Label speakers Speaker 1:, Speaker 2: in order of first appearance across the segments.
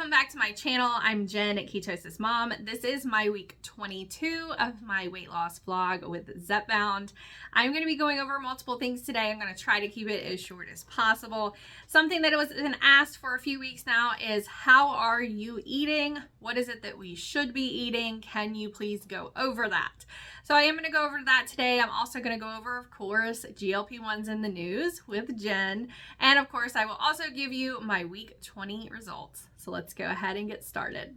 Speaker 1: welcome back to my channel. I'm Jen at KetosisMom. This is my week 22 of my weight loss vlog with Zepbound. I'm going to be going over multiple things today. I'm going to try to keep it as short as possible. Something that was been asked for a few weeks now is, how are you eating? What is it that we should be eating? Can you please go over that? So I am going to go over that today. I'm also going to go over, of course, GLP-1s in the news with Jen. And of course, I will also give you my week 20 results. So let's go ahead and get started.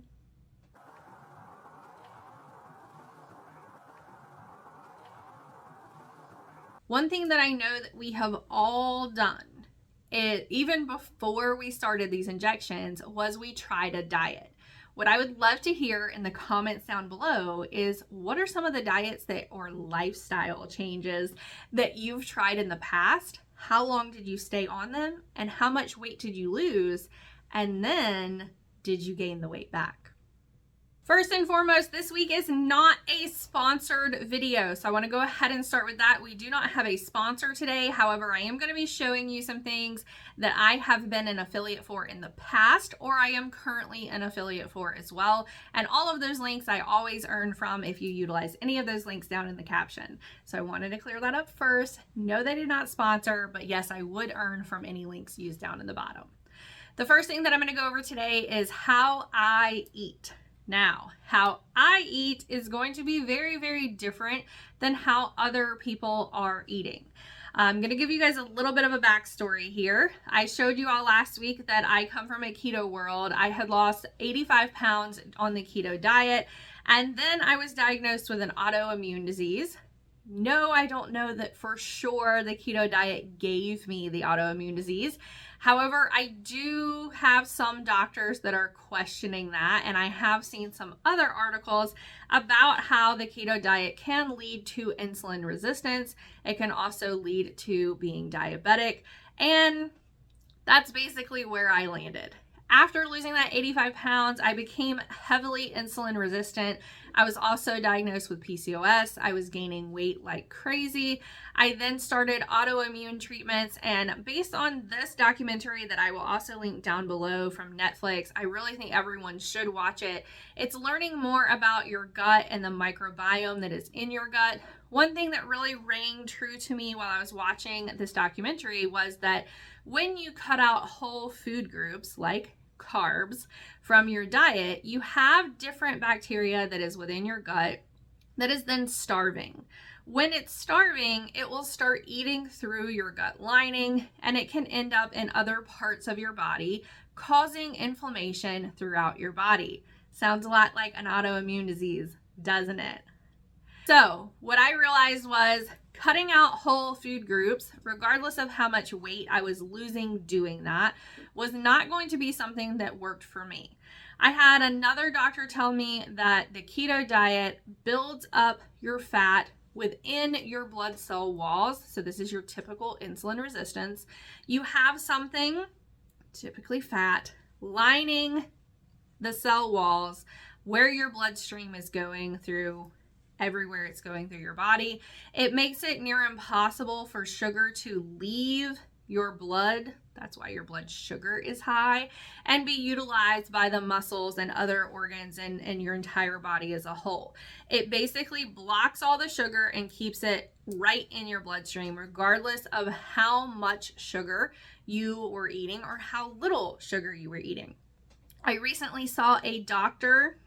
Speaker 1: One thing that I know that we have all done, even before we started these injections, was we tried a diet. What I would love to hear in the comments down below is, what are some of the diets or lifestyle changes that you've tried in the past? How long did you stay on them? And how much weight did you lose? And then, did you gain the weight back? First and foremost, this week is not a sponsored video, so I want to go ahead and start with that. We do not have a sponsor today. However, I am going to be showing you some things that I have been an affiliate for in the past, or I am currently an affiliate for as well. And all of those links I always earn from if you utilize any of those links down in the caption. So I wanted to clear that up first. No, they do not sponsor, but yes, I would earn from any links used down in the bottom. The first thing that I'm going to go over today is how I eat. Now, how I eat is going to be very, very different than how other people are eating. I'm going to give you guys a little bit of a backstory here. I showed you all last week that I come from a keto world. I had lost 85 pounds on the keto diet, and then I was diagnosed with an autoimmune disease. No, I don't know that for sure the keto diet gave me the autoimmune disease. However, I do have some doctors that are questioning that, and I have seen some other articles about how the keto diet can lead to insulin resistance. It can also lead to being diabetic, and that's basically where I landed. After losing that 85 pounds, I became heavily insulin resistant. I was also diagnosed with PCOS. I was gaining weight like crazy. I then started autoimmune treatments, and based on this documentary that I will also link down below from Netflix, I really think everyone should watch it. It's learning more about your gut and the microbiome that is in your gut. One thing that really rang true to me while I was watching this documentary was that when you cut out whole food groups like carbs from your diet, you have different bacteria that is within your gut that is then starving. When it's starving, it will start eating through your gut lining, and it can end up in other parts of your body, causing inflammation throughout your body. Sounds a lot like an autoimmune disease, doesn't it? So what I realized was cutting out whole food groups, regardless of how much weight I was losing doing that, was not going to be something that worked for me. I had another doctor tell me that the keto diet builds up your fat within your blood cell walls. So this is your typical insulin resistance. You have something, typically fat, lining the cell walls where your bloodstream is going through. Everywhere it's going through your body. It makes it near impossible for sugar to leave your blood. That's why your blood sugar is high, and be utilized by the muscles and other organs and your entire body as a whole. It basically blocks all the sugar and keeps it right in your bloodstream, regardless of how much sugar you were eating or how little sugar you were eating. I recently saw a doctor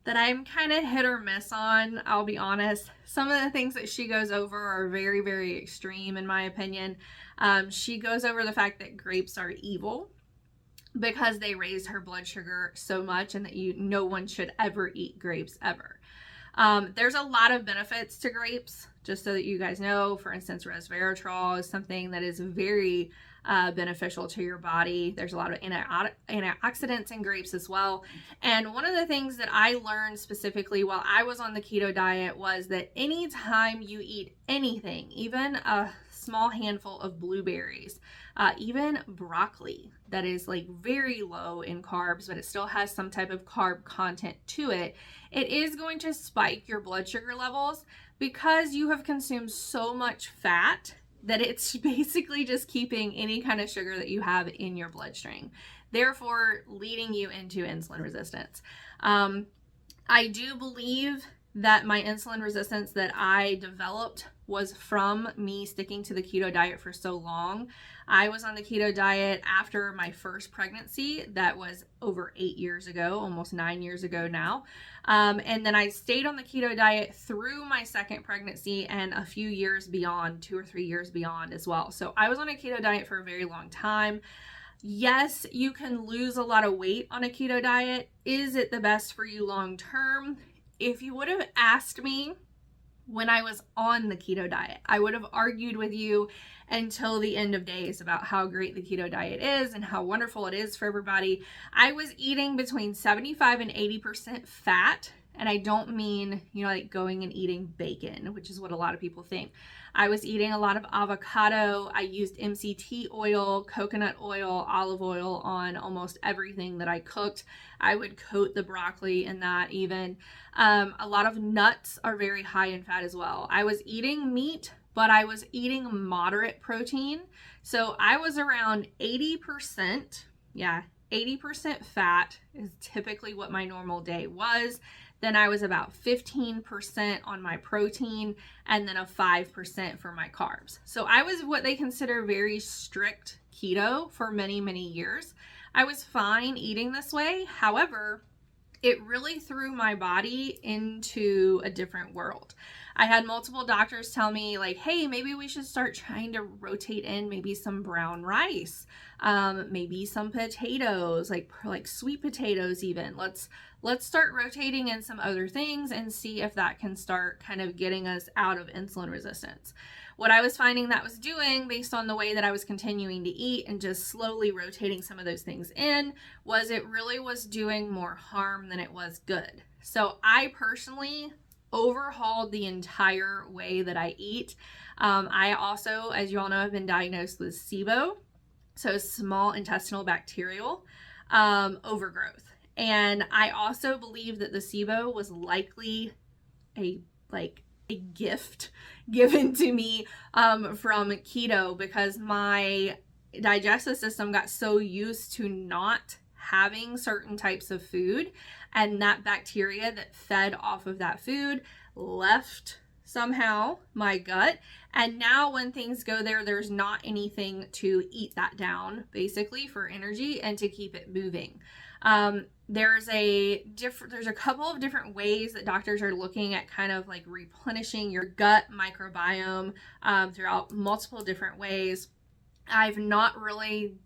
Speaker 1: that I'm kind of hit or miss on, I'll be honest. Some of the things that she goes over are very, very extreme in my opinion. She goes over the fact that grapes are evil because they raise her blood sugar so much, and that no one should ever eat grapes ever. There's a lot of benefits to grapes, just so that you guys know. For instance, resveratrol is something that is very beneficial to your body. There's a lot of antioxidants in grapes as well. And one of the things that I learned specifically while I was on the keto diet was that anytime you eat anything, even a small handful of blueberries, even broccoli that is like very low in carbs, but it still has some type of carb content to it, it is going to spike your blood sugar levels because you have consumed so much fat that it's basically just keeping any kind of sugar that you have in your bloodstream, therefore leading you into insulin resistance. I do believe that my insulin resistance that I developed was from me sticking to the keto diet for so long. I was on the keto diet after my first pregnancy. That was over 8 years ago, almost 9 years ago now. And then I stayed on the keto diet through my second pregnancy and a few years beyond, 2 or 3 years beyond as well. So I was on a keto diet for a very long time. Yes, you can lose a lot of weight on a keto diet. Is it the best for you long term? If you would have asked me when I was on the keto diet, I would have argued with you until the end of days about how great the keto diet is and how wonderful it is for everybody. I was eating between 75 and 80% fat. And I don't mean, like going and eating bacon, which is what a lot of people think. I was eating a lot of avocado. I used MCT oil, coconut oil, olive oil on almost everything that I cooked. I would coat the broccoli in that even. A lot of nuts are very high in fat as well. I was eating meat, but I was eating moderate protein. So I was around 80%. Yeah, 80% fat is typically what my normal day was. Then I was about 15% on my protein and then a 5% for my carbs. So I was what they consider very strict keto for many, many years. I was fine eating this way. However, it really threw my body into a different world. I had multiple doctors tell me like, hey, maybe we should start trying to rotate in maybe some brown rice, maybe some potatoes, like sweet potatoes even. Let's start rotating in some other things and see if that can start kind of getting us out of insulin resistance. What I was finding that was doing based on the way that I was continuing to eat and just slowly rotating some of those things in was it really was doing more harm than it was good. So I personally overhauled the entire way that I eat. I also, as you all know, have been diagnosed with SIBO, so small intestinal bacterial overgrowth. And I also believe that the SIBO was likely a gift given to me from keto because my digestive system got so used to not having certain types of food, and that bacteria that fed off of that food left somehow my gut, and now when things go there, there's not anything to eat that down basically for energy and to keep it moving. There's a couple of different ways that doctors are looking at kind of like replenishing your gut microbiome throughout multiple different ways. I've not really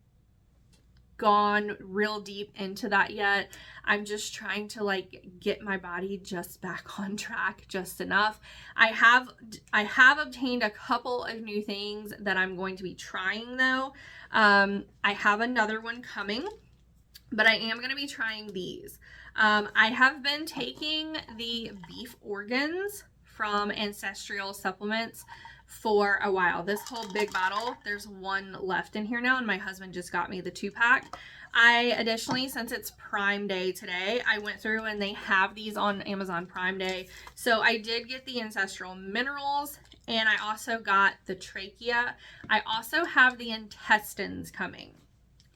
Speaker 1: gone real deep into that yet. I'm just trying to get my body just back on track just enough. I have obtained a couple of new things that I'm going to be trying though. I have another one coming, but I am going to be trying these. I have been taking the beef organs from Ancestral Supplements for a while. This whole big bottle, there's one left in here now, and my husband just got me the 2-pack. I additionally, since it's Prime Day today, I went through and they have these on Amazon Prime Day. So I did get the Ancestral Minerals, and I also got the trachea. I also have the intestines coming.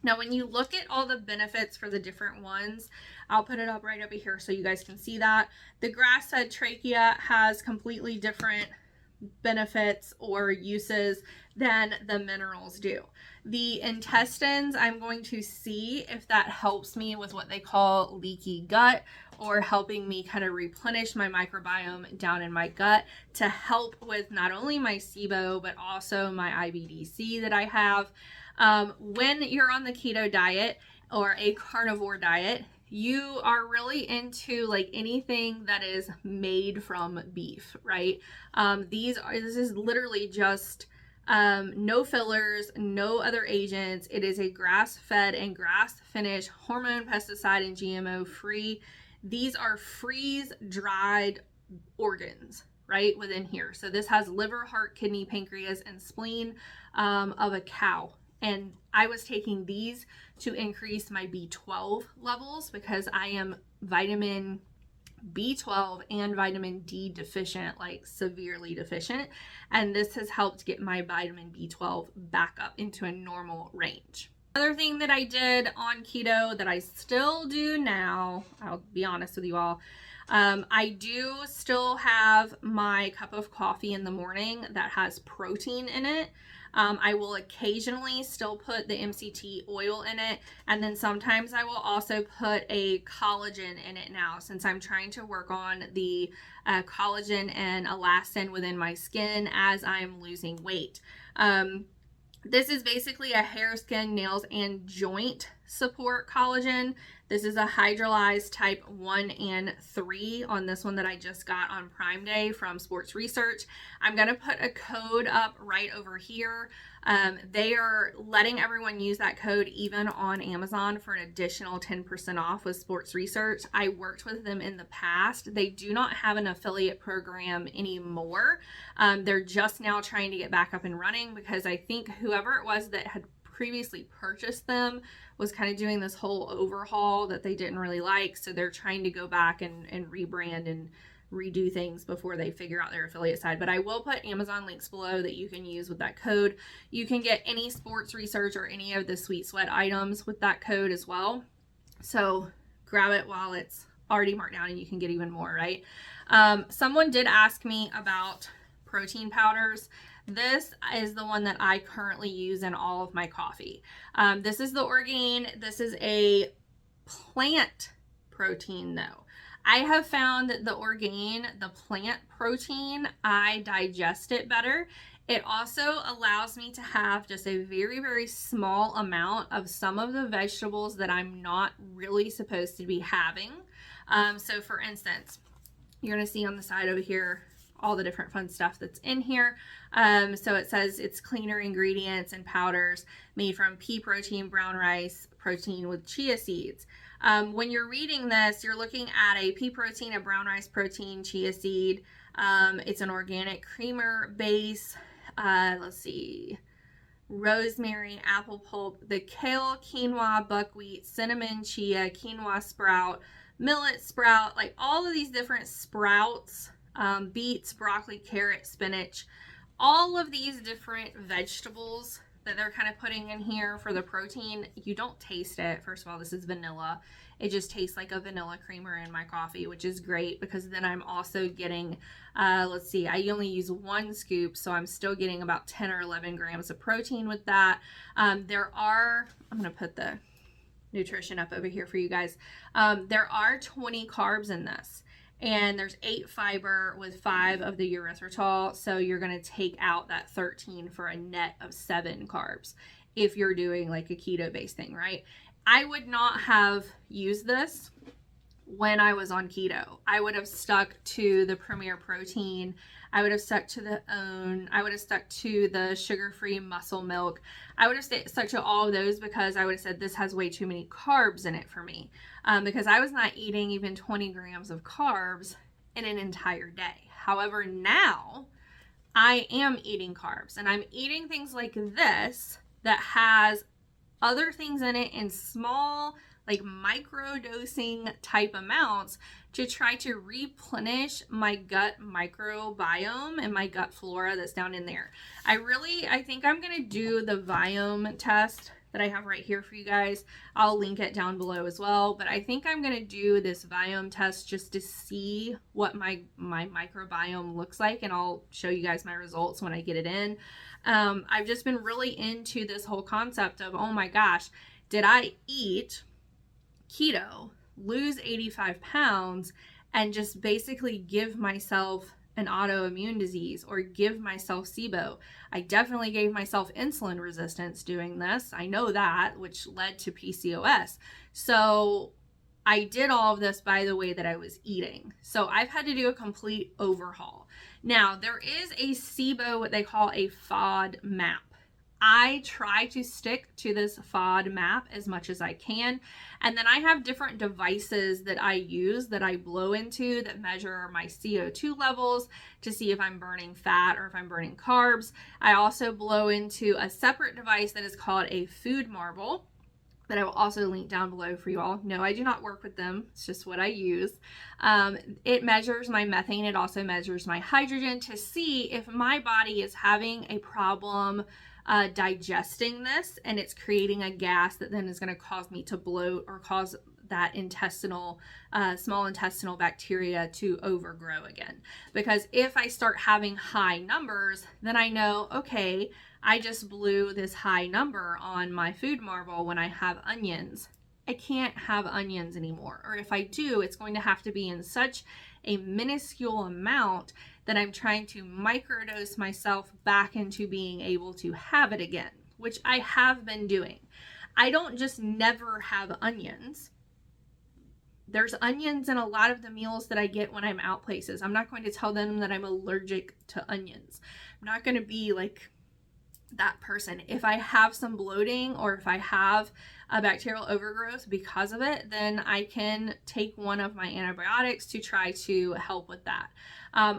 Speaker 1: Now, when you look at all the benefits for the different ones, I'll put it up right over here so you guys can see that. The grass-fed trachea has completely different benefits or uses than the minerals do. The intestines, I'm going to see if that helps me with what they call leaky gut, or helping me kind of replenish my microbiome down in my gut to help with not only my SIBO, but also my IBD-C that I have. When you're on the keto diet or a carnivore diet, you are really into anything that is made from beef, right? This is literally just no fillers, no other agents. It is a grass-fed and grass-finished, hormone, pesticide, and GMO free. These are freeze-dried organs right within here. So this has liver, heart, kidney, pancreas, and spleen of a cow. And I was taking these to increase my B12 levels because I am vitamin B12 and vitamin D deficient, like severely deficient. And this has helped get my vitamin B12 back up into a normal range. Another thing that I did on keto that I still do now, I'll be honest with you all, I do still have my cup of coffee in the morning that has protein in it. I will occasionally still put the MCT oil in it, and then sometimes I will also put a collagen in it now, since I'm trying to work on the collagen and elastin within my skin as I'm losing weight. This is basically a hair, skin, nails, and joint support collagen. This is a hydrolyzed type 1 and 3 on this one that I just got on Prime Day from Sports Research. I'm going to put a code up right over here. They are letting everyone use that code even on Amazon for an additional 10% off with Sports Research. I worked with them in the past. They do not have an affiliate program anymore. They're just now trying to get back up and running, because I think whoever it was that had previously purchased them was kind of doing this whole overhaul that they didn't really like. So they're trying to go back and rebrand and redo things before they figure out their affiliate side. But I will put Amazon links below that you can use with that code. You can get any Sports Research or any of the Sweet Sweat items with that code as well. So grab it while it's already marked down and you can get even more, right? Someone did ask me about protein powders. This is the one that I currently use in all of my coffee. This is the Orgain. This is a plant protein though. I have found that the Orgain, the plant protein, I digest it better. It also allows me to have just a very, very small amount of some of the vegetables that I'm not really supposed to be having. So for instance, you're gonna see on the side over here all the different fun stuff that's in here. So it says it's cleaner ingredients and powders made from pea protein, brown rice protein with chia seeds. When you're reading this, you're looking at a pea protein, a brown rice protein, chia seed. It's an organic creamer base. Let's see, rosemary, apple pulp, the kale, quinoa, buckwheat, cinnamon, chia, quinoa sprout, millet sprout, like all of these different sprouts, beets, broccoli, carrot, spinach, all of these different vegetables that they're kind of putting in here for the protein. You don't taste it. First of all, this is vanilla. It just tastes like a vanilla creamer in my coffee, which is great, because then I'm also getting, let's see, I only use 1 scoop, so I'm still getting about 10 or 11 grams of protein with that. I'm going to put the nutrition up over here for you guys. There are 20 carbs in this. And there's 8 fiber with 5 of the erythritol. So you're going to take out that 13 for a net of 7 carbs if you're doing like a keto based thing, right? I would not have used this when I was on keto. I would have stuck to the Premier Protein. I would have stuck to the OWN. I would have stuck to the sugar-free muscle milk. I would have stuck to all of those, because I would have said this has way too many carbs in it for me, because I was not eating even 20 grams of carbs in an entire day. However, now I am eating carbs, and I'm eating things like this that has other things in it in small, like micro dosing type amounts, to try to replenish my gut microbiome and my gut flora that's down in there. I think I'm going to do the Viome test that I have right here for you guys. I'll link it down below as well, but I think I'm going to do this Viome test just to see what my microbiome looks like, and I'll show you guys my results when I get it in. I've just been really into this whole concept of, oh my gosh, did I eat keto, lose 85 pounds, and just basically give myself an autoimmune disease or give myself SIBO? I definitely gave myself insulin resistance doing this. I know that, which led to PCOS. So I did all of this by the way that I was eating. So I've had to do a complete overhaul. Now, there is a SIBO, what they call a FOD map. I try to stick to this FOD map as much as I can. And then I have different devices that I use that I blow into that measure my CO2 levels to see if I'm burning fat or if I'm burning carbs. I also blow into a separate device that is called a food marble. that I will also link down below for you all. No, I do not work with them. It's just what I use. It measures my methane. It also measures my hydrogen to see if my body is having a problem digesting this, and it's creating a gas that then is going to cause me to bloat or cause that small intestinal bacteria to overgrow again. Because if I start having high numbers, then I know, okay, I just blew this high number on my food marble when I have onions. I can't have onions anymore. Or if I do, it's going to have to be in such a minuscule amount that I'm trying to microdose myself back into being able to have it again, which I have been doing. I don't just never have onions. There's onions in a lot of the meals that I get when I'm out places. I'm not going to tell them that I'm allergic to onions. I'm not going to be like that person. If I have some bloating or if I have a bacterial overgrowth because of it, then I can take one of my antibiotics to try to help with that.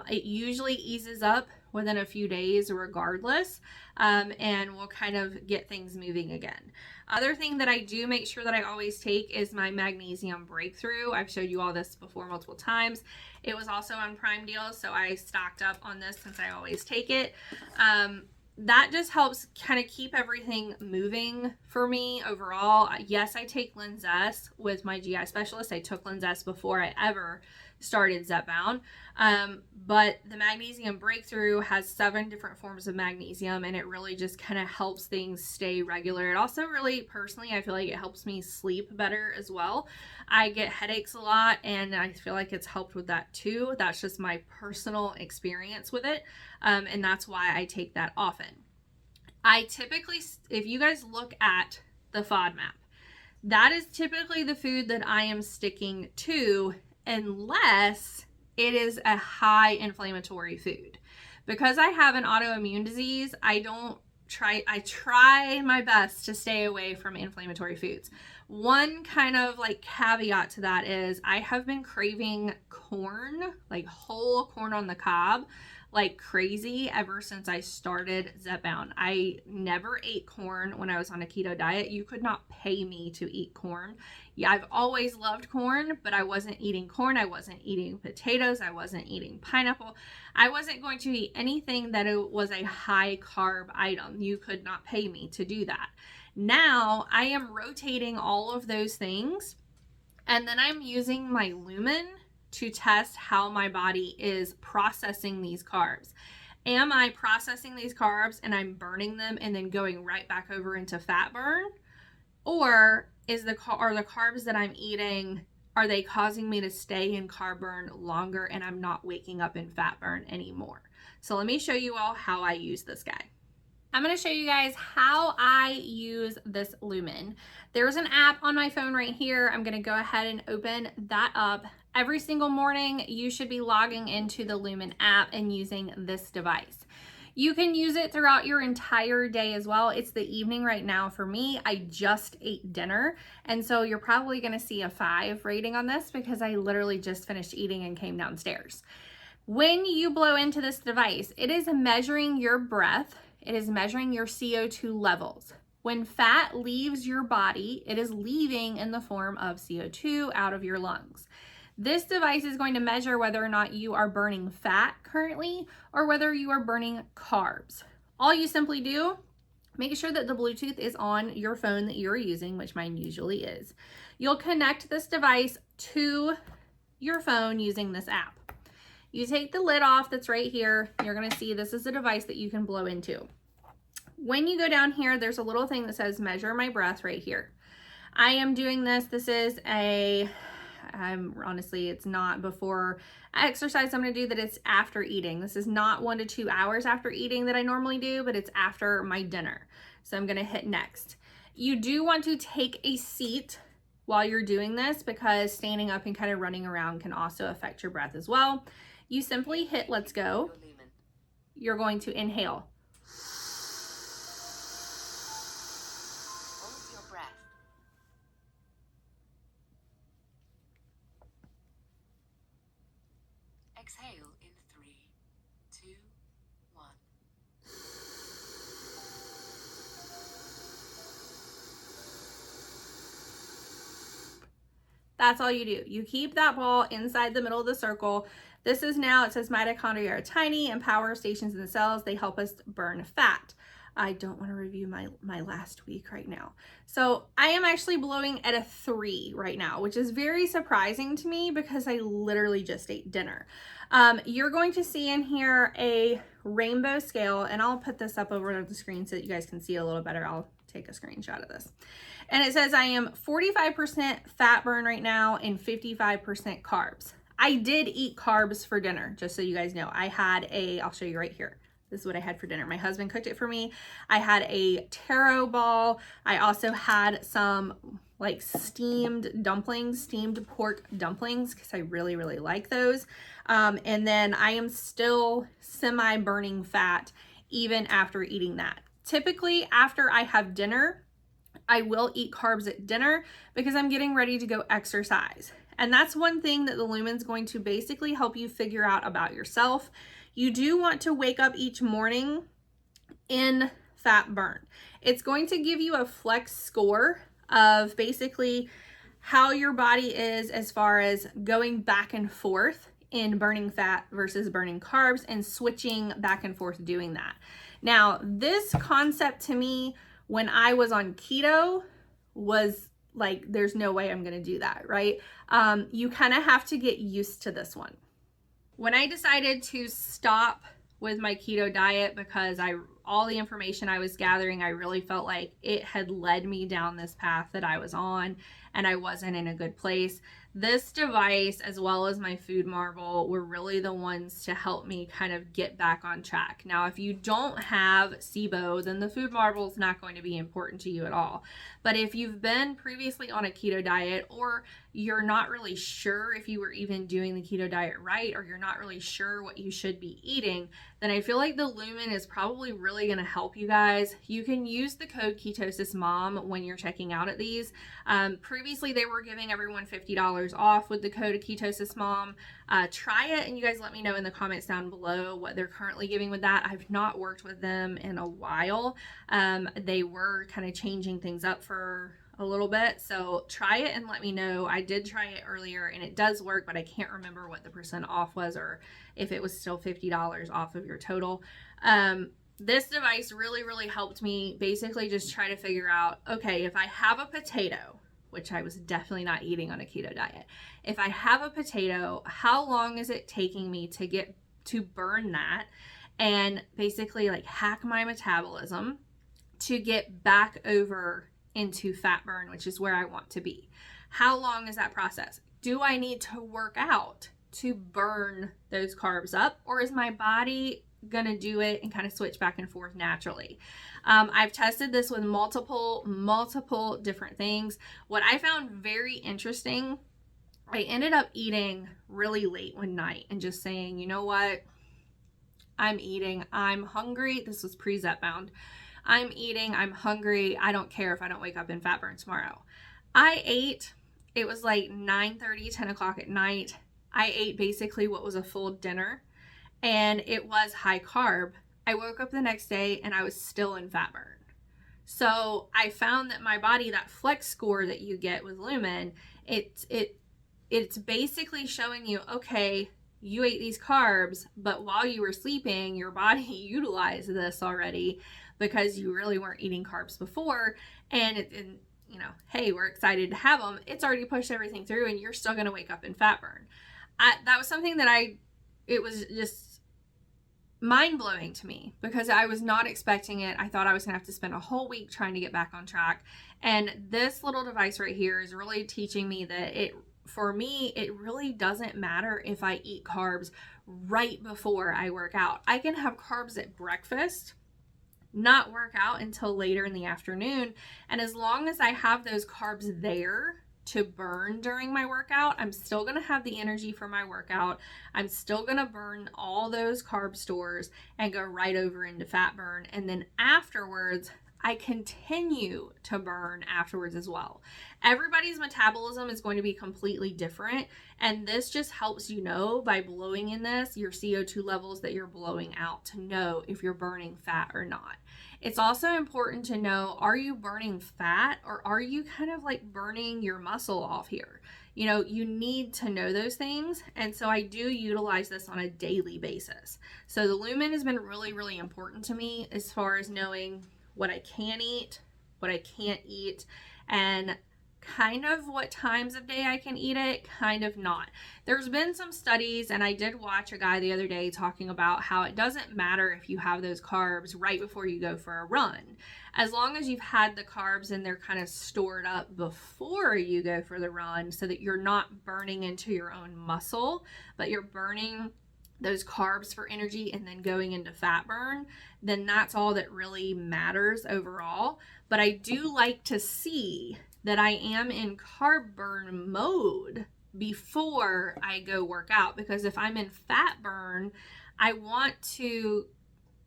Speaker 1: It usually eases up within a few days regardless, and we'll kind of get things moving again. Other thing that I do make sure that I always take is my magnesium breakthrough. I've showed you all this before multiple times. It was also on Prime Deal, so I stocked up on this since I always take it. That just helps kind of keep everything moving for me overall. Yes, I take Linzess with my GI specialist. I took Linzess before I ever started Zepbound. But the magnesium breakthrough has 7 different forms of magnesium, and it really just kind of helps things stay regular. It also really, personally, I feel like it helps me sleep better as well. I get headaches a lot, and I feel like it's helped with that too. That's just my personal experience with it, and that's why I take that often. I typically, if you guys look at the FODMAP, that is typically the food that I am sticking to unless it is a high inflammatory food. Because I have an autoimmune disease, I try my best to stay away from inflammatory foods. One kind of like caveat to that is I have been craving corn, like whole corn on the cob, like crazy ever since I started Zepbound. I never ate corn when I was on a keto diet. You could not pay me to eat corn. Yeah, I've always loved corn, but I wasn't eating corn. I wasn't eating potatoes. I wasn't eating pineapple. I wasn't going to eat anything that it was a high carb item. You could not pay me to do that. Now I am rotating all of those things, and then I'm using my Lumen to test how my body is processing these carbs. Am I processing these carbs and I'm burning them and then going right back over into fat burn? Or are the carbs that I'm eating, are they causing me to stay in carb burn longer and I'm not waking up in fat burn anymore? So let me show you all how I use this guy. I'm going to show you guys how I use this Lumen. There's an app on my phone right here. I'm going to go ahead and open that up. Every single morning, you should be logging into the Lumen app and using this device. You can use it throughout your entire day as well. It's the evening right now for me. I just ate dinner, and so you're probably going to see a 5 rating on this because I literally just finished eating and came downstairs. When you blow into this device, it is measuring your breath. It is measuring your CO2 levels. When fat leaves your body, it is leaving in the form of CO2 out of your lungs. This device is going to measure whether or not you are burning fat currently or whether you are burning carbs. All you simply do, make sure that the Bluetooth is on your phone that you're using, which mine usually is. You'll connect this device to your phone using this app. You take the lid off that's right here. You're going to see this is a device that you can blow into. When you go down here, there's a little thing that says measure my breath right here. I am doing this. This is honestly, it's not before exercise I'm going to do that. It's after eating. This is not 1 to 2 hours after eating that I normally do, but it's after my dinner. So I'm going to hit next. You do want to take a seat while you're doing this because standing up and kind of running around can also affect your breath as well. You simply hit let's go. You're going to inhale.
Speaker 2: Hold your breath. Exhale in 3, 2, 1.
Speaker 1: That's all you do. You keep that ball inside the middle of the circle. This is now, it says mitochondria are tiny and power stations in the cells. They help us burn fat. I don't want to review my last week right now. So I am actually blowing at a 3 right now, which is very surprising to me because I literally just ate dinner. You're going to see in here a rainbow scale, and I'll put this up over the screen so that you guys can see it a little better. I'll take a screenshot of this. And it says I am 45% fat burn right now and 55% carbs. I did eat carbs for dinner, just so you guys know. I'll show you right here. This is what I had for dinner. My husband cooked it for me. I had a taro ball. I also had some like steamed dumplings, steamed pork dumplings, because I really, really like those. And then I am still semi-burning fat even after eating that. Typically, after I have dinner, I will eat carbs at dinner because I'm getting ready to go exercise. And that's one thing that the Lumen's going to basically help you figure out about yourself. You do want to wake up each morning in fat burn. It's going to give you a flex score of basically how your body is as far as going back and forth in burning fat versus burning carbs and switching back and forth doing that. Now, this concept to me, when I was on keto, was like, there's no way I'm gonna do that, right? You kind of have to get used to this one. When I decided to stop with my keto diet because all the information I was gathering, I really felt like it had led me down this path that I was on and I wasn't in a good place. This device, as well as my food marble, were really the ones to help me kind of get back on track. Now, if you don't have SIBO, then the food marble is not going to be important to you at all. But if you've been previously on a keto diet, or you're not really sure if you were even doing the keto diet right, or you're not really sure what you should be eating, then I feel like the Lumen is probably really going to help you guys. You can use the code KetosisMom when you're checking out at these. Previously, they were giving everyone $50 off with the code KetosisMom. Try it, and you guys let me know in the comments down below what they're currently giving with that. I've not worked with them in a while. They were kind of changing things up for a little bit, so try it and let me know. I did try it earlier and it does work, but I can't remember what the percent off was or if it was still $50 off of your total. This device really, really helped me basically just try to figure out, okay, if I have a potato, which I was definitely not eating on a keto diet, if I have a potato, how long is it taking me to get to burn that and basically like hack my metabolism to get back over into fat burn, which is where I want to be? How long is that process? Do I need to work out to burn those carbs up, or is my body gonna do it and kind of switch back and forth naturally? I've tested this with multiple different things. What I found very interesting, I ended up eating really late one night and just saying, you know what, I'm eating, I'm hungry. This was pre-Zepbound. I'm eating, I'm hungry, I don't care if I don't wake up in fat burn tomorrow. I ate, it was like 9:30, 10 o'clock at night. I ate basically what was a full dinner, and it was high carb. I woke up the next day and I was still in fat burn. So I found that my body, that flex score that you get with Lumen, it's basically showing you, okay, you ate these carbs, but while you were sleeping, your body utilized this already because you really weren't eating carbs before, and you know, hey, we're excited to have them. It's already pushed everything through and you're still going to wake up in fat burn. That was something that it was just mind-blowing to me because I was not expecting it. I thought I was gonna have to spend a whole week trying to get back on track. And this little device right here is really teaching me that for me, it really doesn't matter if I eat carbs right before I work out. I can have carbs at breakfast, not work out until later in the afternoon. And as long as I have those carbs there to burn during my workout, I'm still going to have the energy for my workout. I'm still going to burn all those carb stores and go right over into fat burn. And then afterwards, I continue to burn afterwards as well. Everybody's metabolism is going to be completely different, and this just helps you know by blowing in this your CO2 levels that you're blowing out to know if you're burning fat or not. It's also important to know, are you burning fat or are you kind of like burning your muscle off here? You need to know those things. And so I do utilize this on a daily basis. So the Lumen has been really, really important to me as far as knowing what I can eat, what I can't eat, and kind of what times of day I can eat it, kind of not. There's been some studies, and I did watch a guy the other day talking about how it doesn't matter if you have those carbs right before you go for a run. As long as you've had the carbs and they're kind of stored up before you go for the run, so that you're not burning into your own muscle, but you're burning those carbs for energy and then going into fat burn, then that's all that really matters overall. But I do like to see that I am in carb burn mode before I go work out, because if I'm in fat burn, I want to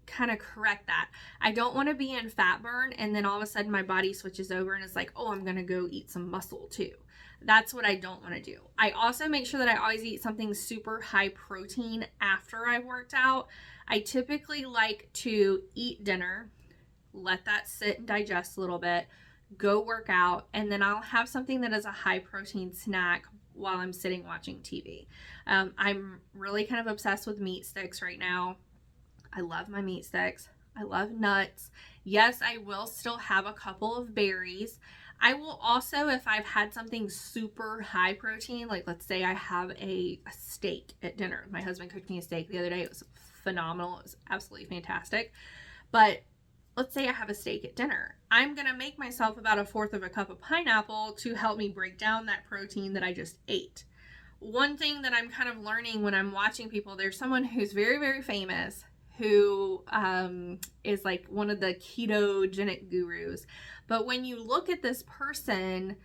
Speaker 1: kind of correct that. I don't want to be in fat burn and then all of a sudden my body switches over and it's like, oh, I'm going to go eat some muscle too. That's what I don't want to do. I also make sure that I always eat something super high protein after I've worked out. I typically like to eat dinner, let that sit and digest a little bit, go work out, and then I'll have something that is a high protein snack while I'm sitting watching TV. I'm really kind of obsessed with meat sticks right now. I love my meat sticks. I love nuts. Yes, I will still have a couple of berries. I will also, if I've had something super high protein, like let's say I have a steak at dinner. My husband cooked me a steak the other day. It was phenomenal. It was absolutely fantastic. But let's say I have a steak at dinner. I'm going to make myself about 1/4 of a cup of pineapple to help me break down that protein that I just ate. One thing that I'm kind of learning when I'm watching people, there's someone who's very, very famous who is like one of the ketogenic gurus. But when you look at this person,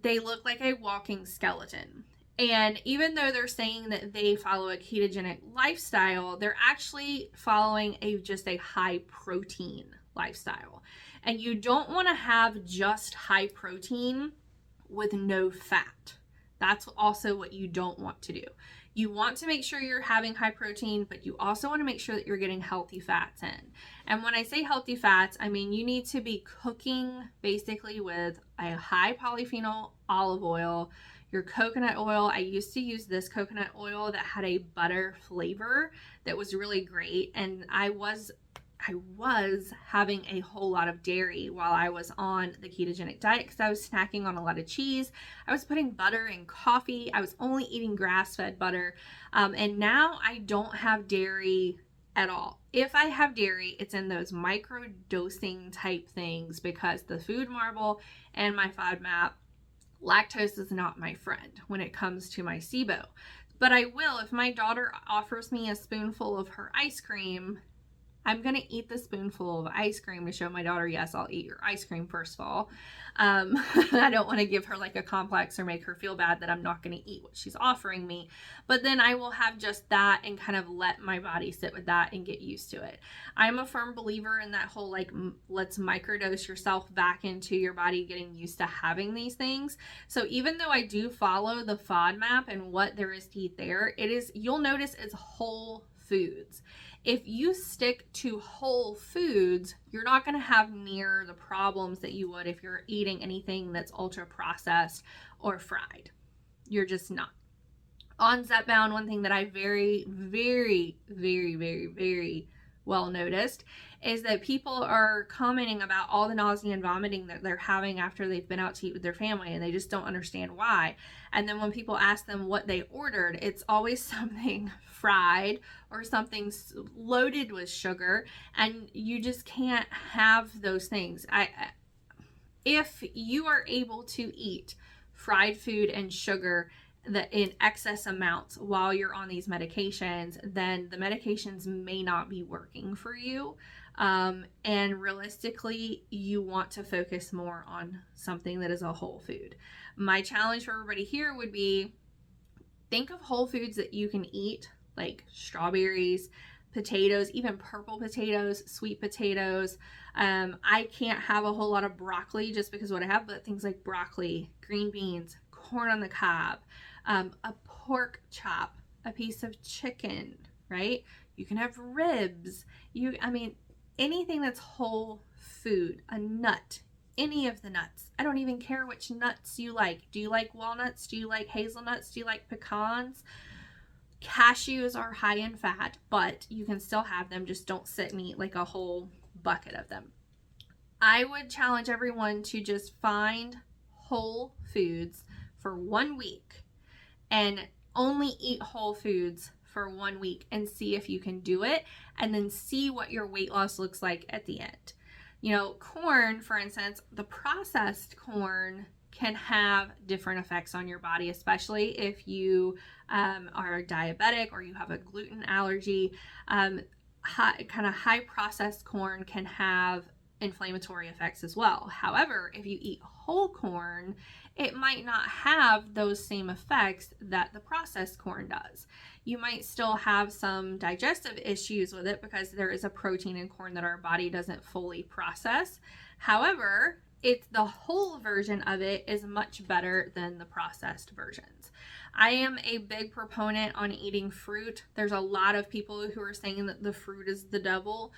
Speaker 1: they look like a walking skeleton. And even though they're saying that they follow a ketogenic lifestyle, they're actually following just a high protein lifestyle. And you don't want to have just high protein with no fat. That's also what you don't want to do. You want to make sure you're having high protein, but you also want to make sure that you're getting healthy fats in. And when I say healthy fats, I mean you need to be cooking basically with a high polyphenol olive oil, your coconut oil. I used to use this coconut oil that had a butter flavor that was really great, and I was having a whole lot of dairy while I was on the ketogenic diet because I was snacking on a lot of cheese. I was putting butter in coffee. I was only eating grass-fed butter. And now I don't have dairy at all. If I have dairy, it's in those micro dosing type things because the food marble and my FODMAP, lactose is not my friend when it comes to my SIBO. But I will, if my daughter offers me a spoonful of her ice cream, I'm going to eat the spoonful of ice cream to show my daughter, yes, I'll eat your ice cream first of all. I don't want to give her like a complex or make her feel bad that I'm not going to eat what she's offering me. But then I will have just that and kind of let my body sit with that and get used to it. I'm a firm believer in that whole like, let's microdose yourself back into your body getting used to having these things. So even though I do follow the FODMAP and what there is to eat there, you'll notice it's whole foods. If you stick to whole foods, you're not going to have near the problems that you would if you're eating anything that's ultra processed or fried. You're just not. On Zepbound, one thing that I very, very, very, very, very well noticed is that people are commenting about all the nausea and vomiting that they're having after they've been out to eat with their family, and they just don't understand why. And then when people ask them what they ordered, it's always something fried or something loaded with sugar, and you just can't have those things. If you are able to eat fried food and sugar in excess amounts while you're on these medications, then the medications may not be working for you. And realistically, you want to focus more on something that is a whole food. My challenge for everybody here would be, think of whole foods that you can eat, like strawberries, potatoes, even purple potatoes, sweet potatoes. I can't have a whole lot of broccoli just because of what I have, but things like broccoli, green beans, corn on the cob, a pork chop, a piece of chicken, right? You can have ribs. Anything that's whole food, a nut. any of the nuts. I don't even care which nuts you like. Do you like walnuts? Do you like hazelnuts? Do you like pecans? Cashews are high in fat, but you can still have them. Just don't sit and eat like a whole bucket of them. I would challenge everyone to just find whole foods for 1 week and only eat whole foods for 1 week and see if you can do it, and then see what your weight loss looks like at the end. Corn, for instance, the processed corn can have different effects on your body, especially if you are diabetic or you have a gluten allergy. High processed corn can have inflammatory effects as well. However, if you eat whole corn, it might not have those same effects that the processed corn does. You might still have some digestive issues with it because there is a protein in corn that our body doesn't fully process. However, the whole version of it is much better than the processed versions. I am a big proponent on eating fruit. There's a lot of people who are saying that the fruit is the devil.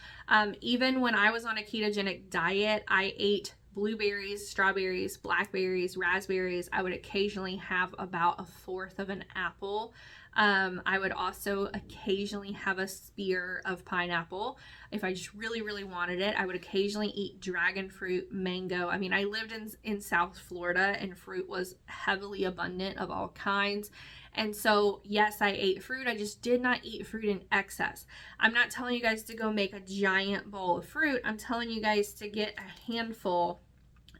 Speaker 1: Even when I was on a ketogenic diet, I ate blueberries, strawberries, blackberries, raspberries. I would occasionally have about 1/4 of an apple. I would also occasionally have a spear of pineapple. If I just really, really wanted it, I would occasionally eat dragon fruit, mango. I mean, I lived in South Florida and fruit was heavily abundant of all kinds. And so, yes, I ate fruit. I just did not eat fruit in excess. I'm not telling you guys to go make a giant bowl of fruit. I'm telling you guys to get a handful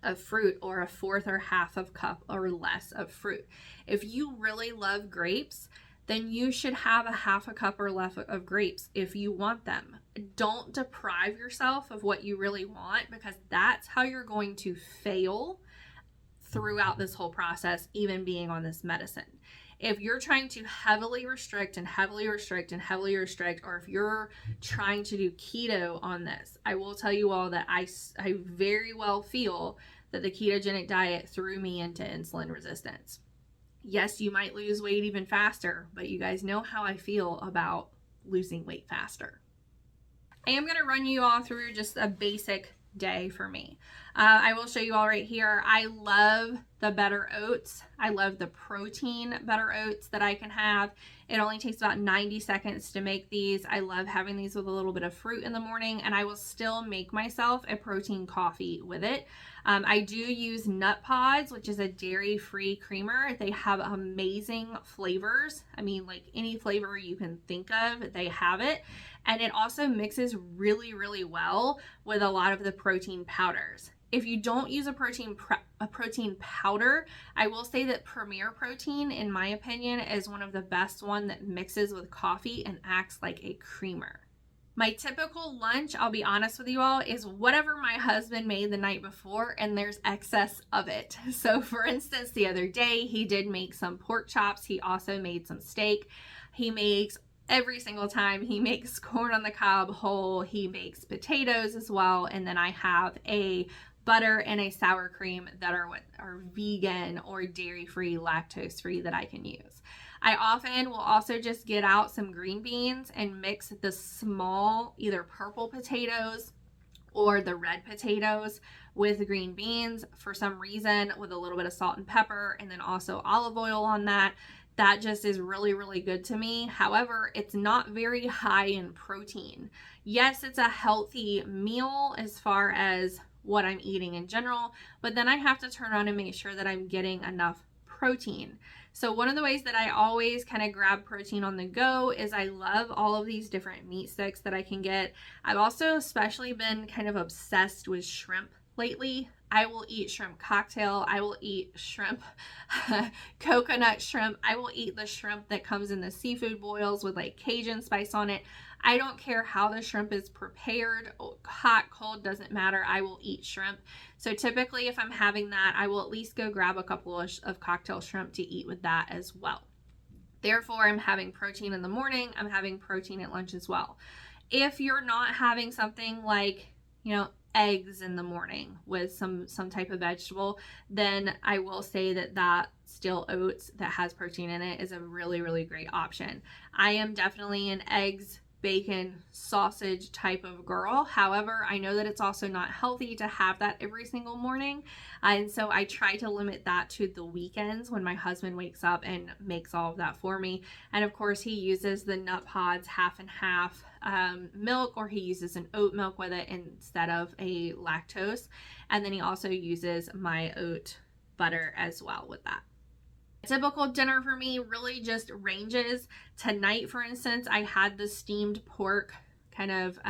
Speaker 1: of fruit, or 1/4 or 1/2 of cup or less of fruit. If you really love grapes, then you should have a 1/2 cup or less of grapes if you want them. Don't deprive yourself of what you really want, because that's how you're going to fail throughout this whole process, even being on this medicine. If you're trying to heavily restrict and heavily restrict and heavily restrict, or if you're trying to do keto on this, I will tell you all that I very well feel that the ketogenic diet threw me into insulin resistance. Yes, you might lose weight even faster, but you guys know how I feel about losing weight faster. I am going to run you all through just a basic day for me. I will show you all right here. I love the better oats. I love the protein better oats that I can have. It only takes about 90 seconds to make these. I love having these with a little bit of fruit in the morning, and I will still make myself a protein coffee with it. I do use Nut Pods, which is a dairy-free creamer. They have amazing flavors. I mean, like any flavor you can think of, they have it. And it also mixes really, really well with a lot of the protein powders. If you don't use a protein powder, I will say that Premier Protein, in my opinion, is one of the best one that mixes with coffee and acts like a creamer. My typical lunch, I'll be honest with you all, is whatever my husband made the night before, and there's excess of it. So for instance, the other day, he did make some pork chops. He also made some steak. He makes every single time. He makes corn on the cob whole. He makes potatoes as well. And then I have a butter and a sour cream that are vegan or dairy-free, lactose-free that I can use. I often will also just get out some green beans and mix the small, either purple potatoes or the red potatoes with green beans for some reason, with a little bit of salt and pepper, and then also olive oil on that. That just is really, really good to me. However, it's not very high in protein. Yes, it's a healthy meal as far as what I'm eating in general, but then I have to turn on and make sure that I'm getting enough protein. So one of the ways that I always kind of grab protein on the go is I love all of these different meat sticks that I can get. I've also especially been kind of obsessed with shrimp lately. I will eat shrimp cocktail. I will eat shrimp, coconut shrimp. I will eat the shrimp that comes in the seafood boils with like Cajun spice on it. I don't care how the shrimp is prepared, hot, cold, doesn't matter. I will eat shrimp. So typically if I'm having that, I will at least go grab a couple of cocktail shrimp to eat with that as well. Therefore, I'm having protein in the morning. I'm having protein at lunch as well. If you're not having something like, eggs in the morning with some type of vegetable, then I will say that still oats that has protein in it is a really, really great option. I am definitely an eggs bacon, sausage type of girl. However, I know that it's also not healthy to have that every single morning. And so I try to limit that to the weekends when my husband wakes up and makes all of that for me. And of course, he uses the nut pods half and half milk, or he uses an oat milk with it instead of a lactose. And then he also uses my oat butter as well with that. Typical dinner for me really just ranges. Tonight, for instance, I had the steamed pork kind of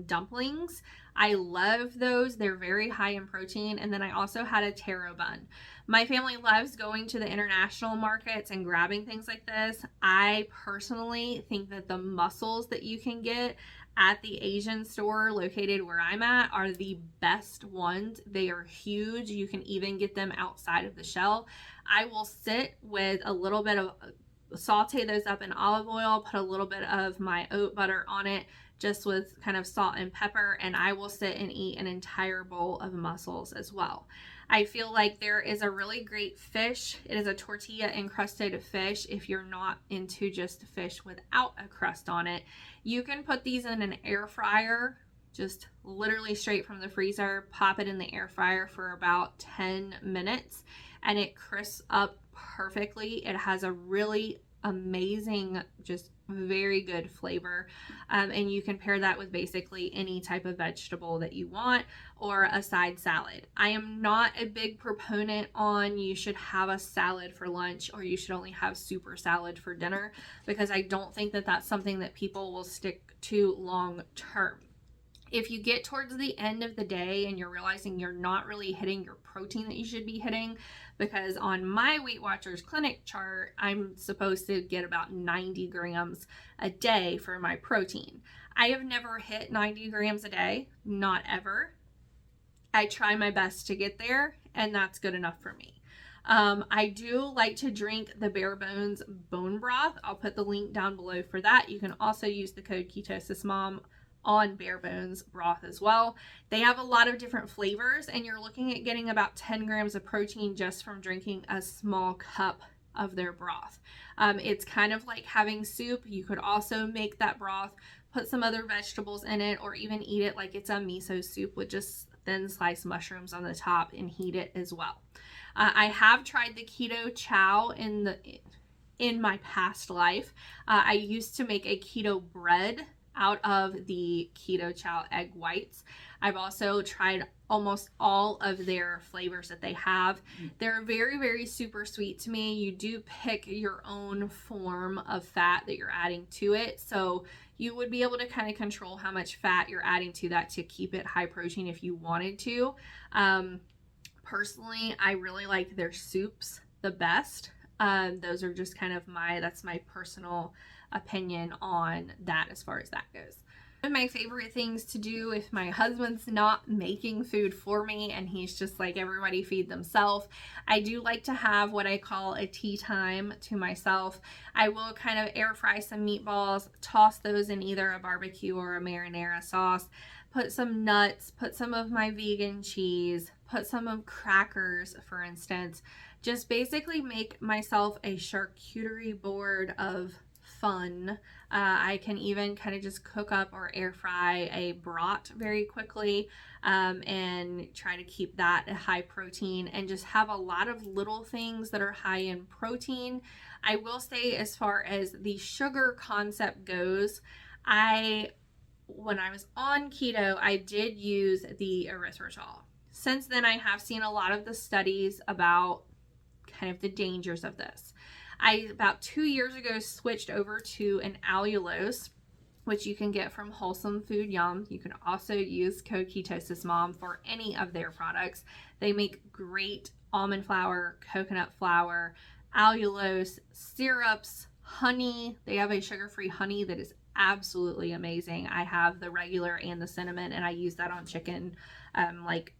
Speaker 1: dumplings. I love those. They're very high in protein. And then I also had a taro bun. My family loves going to the international markets and grabbing things like this. I personally think that the mussels that you can get at the Asian store located where I'm at are the best ones. They are huge. You can even get them outside of the shell. I will sit with a little bit of, saute those up in olive oil, put a little bit of my oat butter on it, just with kind of salt and pepper, and I will sit and eat an entire bowl of mussels as well. I feel like there is a really great fish. It is a tortilla encrusted fish. If you're not into just fish without a crust on it, you can put these in an air fryer, just literally straight from the freezer, pop it in the air fryer for about 10 minutes, and it crisps up perfectly. It has a really amazing, just very good flavor, and you can pair that with basically any type of vegetable that you want, or a side salad. I am not a big proponent on you should have a salad for lunch or you should only have super salad for dinner, because I don't think that that's something that people will stick to long term. If you get towards the end of the day and you're realizing you're not really hitting your protein that you should be hitting, because on my Weight Watchers Clinic chart, I'm supposed to get about 90 grams a day for my protein. I have never hit 90 grams a day, not ever. I try my best to get there, and that's good enough for me. I do like to drink the Bare Bones bone broth. I'll put the link down below for that. You can also use the code KetosisMom on Bare Bones broth as well. They have a lot of different flavors, and you're looking at getting about 10 grams of protein just from drinking a small cup of their broth. It's kind of like having soup. You could also make that broth, put some other vegetables in it, or even eat it like it's a miso soup with just thin sliced mushrooms on the top and heat it as well. I have tried the keto chow in my past life. I used to make a keto bread out of the keto chow egg whites. I've also tried almost all of their flavors that they have. They're very, very super sweet to me. You do pick your own form of fat that you're adding to it. So you would be able to kind of control how much fat you're adding to that to keep it high protein if you wanted to. Personally, I really like their soups the best. Those are just kind of that's my personal opinion on that as far as that goes. One of my favorite things to do if my husband's not making food for me and he's just like, everybody feed themselves, I do like to have what I call a tea time to myself. I will kind of air fry some meatballs, toss those in either a barbecue or a marinara sauce, put some nuts, put some of my vegan cheese, put some of crackers, for instance. Just basically make myself a charcuterie board of fun. I can even kind of just cook up or air fry a brat very quickly, and try to keep that a high protein and just have a lot of little things that are high in protein. I will say, as far as the sugar concept goes, when I was on keto, I did use the erythritol. Since then, I have seen a lot of the studies about kind of the dangers of this. I, about 2 years ago, switched over to an allulose, which you can get from Wholesome Food Yum. You can also use code KetosisMom for any of their products. They make great almond flour, coconut flour, allulose, syrups, honey. They have a sugar-free honey that is absolutely amazing. I have the regular and the cinnamon, and I use that on chicken, like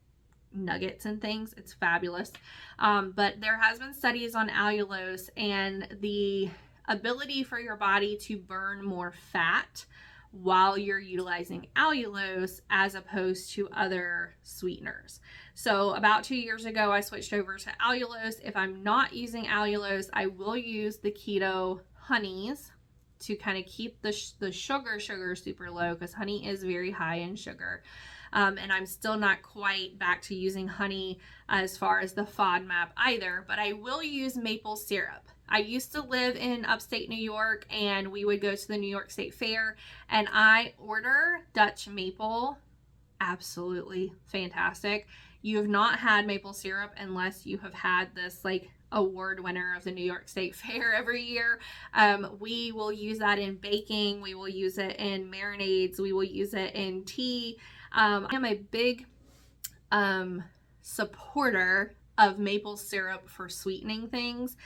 Speaker 1: nuggets and things. It's fabulous. But there has been studies on allulose and the ability for your body to burn more fat while you're utilizing allulose as opposed to other sweeteners. So about 2 years ago, I switched over to allulose. If I'm not using allulose, I will use the keto honeys. to kind of keep the sugar super low, because honey is very high in sugar. And I'm still not quite back to using honey as far as the FODMAP either, but I will use maple syrup. I used to live in upstate New York, and we would go to the New York State Fair, and I order Dutch maple. Absolutely fantastic. You have not had maple syrup unless you have had this like award winner of the New York State Fair every year. We will use that in baking. We will use it in marinades. We will use it in tea. I am a big supporter of maple syrup for sweetening things.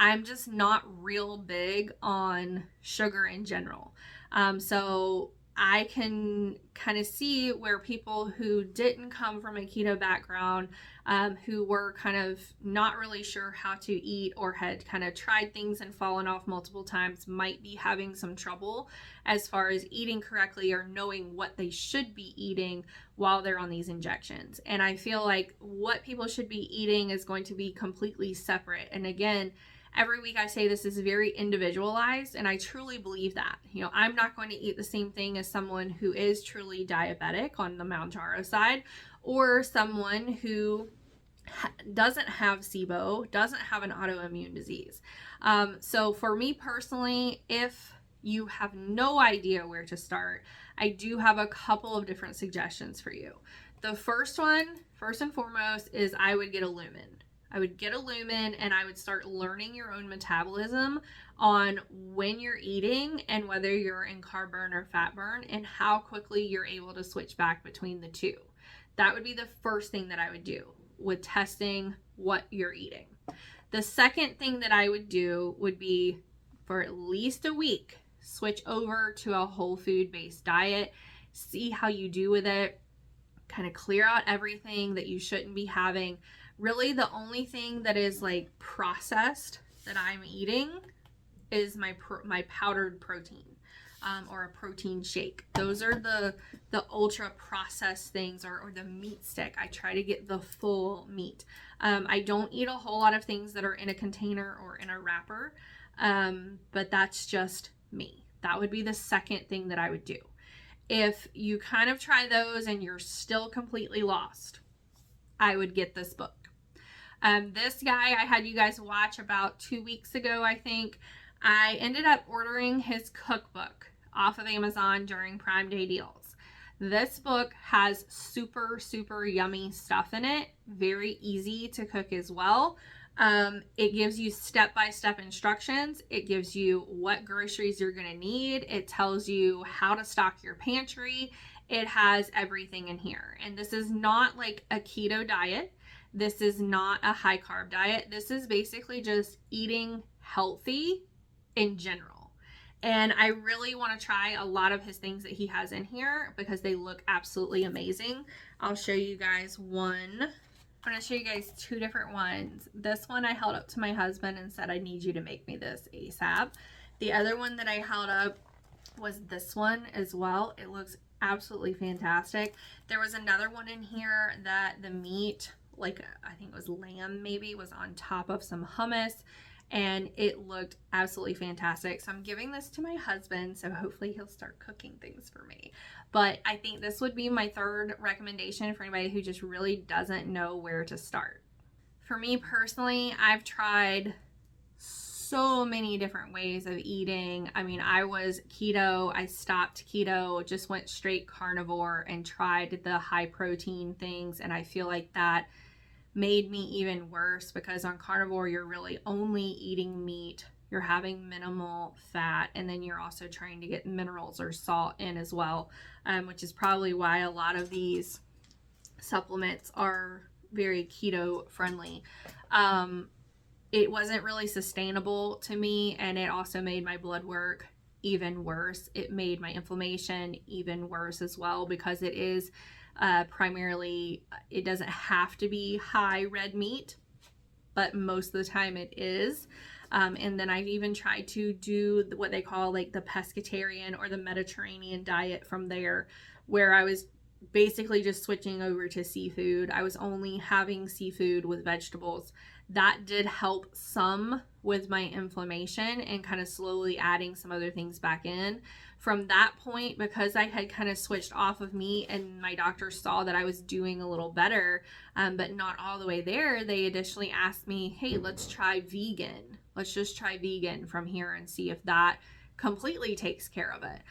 Speaker 1: I'm just not real big on sugar in general. So I can kind of see where people who didn't come from a keto background, who were kind of not really sure how to eat or had kind of tried things and fallen off multiple times, might be having some trouble as far as eating correctly or knowing what they should be eating while they're on these injections. And I feel like what people should be eating is going to be completely separate. And again, every week I say this is very individualized, and I truly believe that. You know, I'm not going to eat the same thing as someone who is truly diabetic on the Mounjaro side, or someone who doesn't have SIBO, doesn't have an autoimmune disease. So for me personally, if you have no idea where to start, I do have a couple of different suggestions for you. The first one, first and foremost, is I would get a Lumen. I would get a Lumen, and I would start learning your own metabolism on when you're eating and whether you're in carb burn or fat burn, and how quickly you're able to switch back between the two. That would be the first thing that I would do with testing what you're eating. The second thing that I would do would be, for at least a week, switch over to a whole food based diet, see how you do with it, kind of clear out everything that you shouldn't be having. Really, the only thing that is like processed that I'm eating is my powdered protein, or a protein shake. Those are the ultra processed things, or the meat stick. I try to get the full meat. I don't eat a whole lot of things that are in a container or in a wrapper, but that's just me. That would be the second thing that I would do. If you kind of try those and you're still completely lost, I would get this book. This guy I had you guys watch about 2 weeks ago, I think. I ended up ordering his cookbook off of Amazon during Prime Day deals. This book has super, super yummy stuff in it. Very easy to cook as well. It gives you step-by-step instructions. It gives you what groceries you're going to need. It tells you how to stock your pantry. It has everything in here. And this is not like a keto diet. This is not a high carb diet. This is basically just eating healthy in general. And I really want to try a lot of his things that he has in here because they look absolutely amazing. I'll show you guys one. I'm going to show you guys two different ones. This one I held up to my husband and said, I need you to make me this ASAP. The other one that I held up was this one as well. It looks absolutely fantastic. There was another one in here that the meat, like I think it was lamb maybe, was on top of some hummus, and it looked absolutely fantastic. So I'm giving this to my husband, so hopefully he'll start cooking things for me. But I think this would be my third recommendation for anybody who just really doesn't know where to start. For me personally, I've tried so many different ways of eating. I mean, I was keto, I stopped keto, just went straight carnivore and tried the high protein things, and I feel like that made me even worse because on carnivore you're really only eating meat, you're having minimal fat, and then you're also trying to get minerals or salt in as well, which is probably why a lot of these supplements are very keto friendly. It wasn't really sustainable to me, and it also made my blood work even worse. It made my inflammation even worse as well because it is primarily, it doesn't have to be high red meat, but most of the time it is. And then I've even tried to do what they call like the pescatarian or the Mediterranean diet from there, where I was basically just switching over to seafood. I was only having seafood with vegetables. That did help some with my inflammation and kind of slowly adding some other things back in. From that point, because I had kind of switched off of meat and my doctor saw that I was doing a little better, but not all the way there, they additionally asked me, hey, let's try vegan. Let's just try vegan from here and see if that completely takes care of it.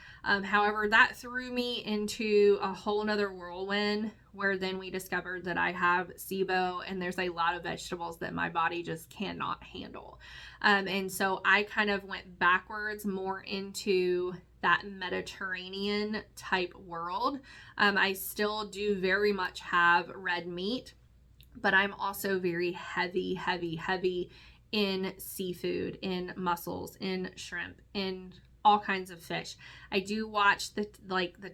Speaker 1: However, that threw me into a whole nother whirlwind where then we discovered that I have SIBO and there's a lot of vegetables that my body just cannot handle. And so I kind of went backwards more into that Mediterranean type world. I still do very much have red meat, but I'm also very heavy in seafood, in mussels, in shrimp, in all kinds of fish. I do watch the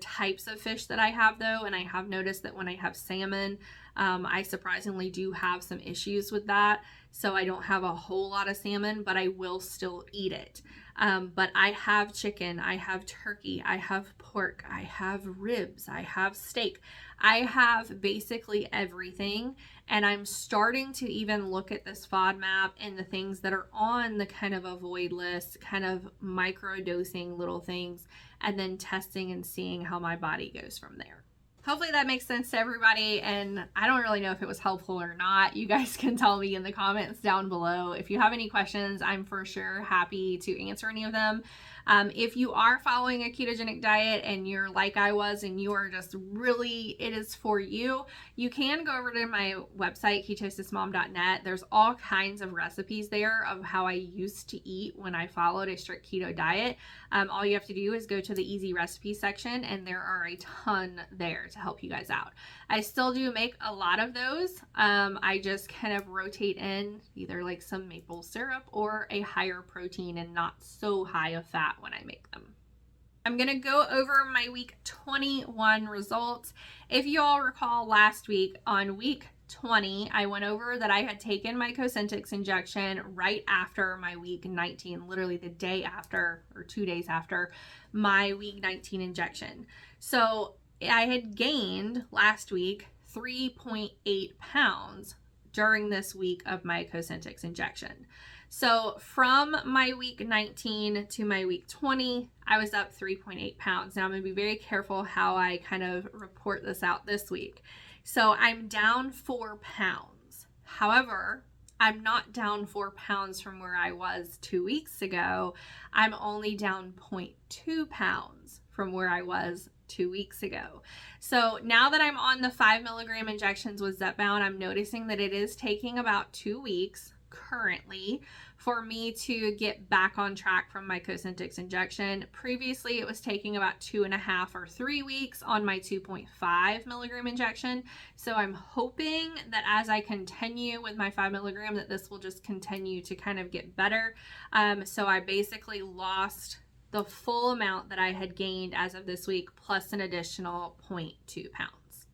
Speaker 1: types of fish that I have though, and I have noticed that when I have salmon, I surprisingly do have some issues with that. So I don't have a whole lot of salmon, but I will still eat it. But I have chicken, I have turkey, I have pork, I have ribs, I have steak. I have basically everything, and I'm starting to even look at this FODMAP and the things that are on the kind of avoid list, kind of micro dosing little things, and then testing and seeing how my body goes from there. Hopefully that makes sense to everybody, and I don't really know if it was helpful or not. You guys can tell me in the comments down below. If you have any questions, I'm for sure happy to answer any of them. If you are following a ketogenic diet and you're like I was and you are just really, it is for you, you can go over to my website, KetosisMom.net. There's all kinds of recipes there of how I used to eat when I followed a strict keto diet. All you have to do is go to the easy recipe section, and there are a ton there to help you guys out. I still do make a lot of those. I just kind of rotate in either like some maple syrup or a higher protein and not so high of fat when I make them. I'm going to go over my week 21 results. If you all recall last week on week 20, I went over that I had taken my Cosentyx injection right after my week 19, literally the day after or 2 days after my week 19 injection. So I had gained last week 3.8 pounds during this week of my Cosentyx injection. So from my week 19 to my week 20, I was up 3.8 pounds. Now I'm going to be very careful how I kind of report this out this week. So I'm down 4 pounds. However, I'm not down 4 pounds from where I was 2 weeks ago. I'm only down 0.2 pounds from where I was 2 weeks ago. So now that I'm on the 5 milligram injections with Zepbound, I'm noticing that it is taking about 2 weeks currently for me to get back on track from my Cosentyx injection. Previously, it was taking about 2.5 or 3 weeks on my 2.5 milligram injection. So I'm hoping that as I continue with my 5 milligram, that this will just continue to kind of get better. So I basically lost the full amount that I had gained as of this week, plus an additional 0.2 pounds.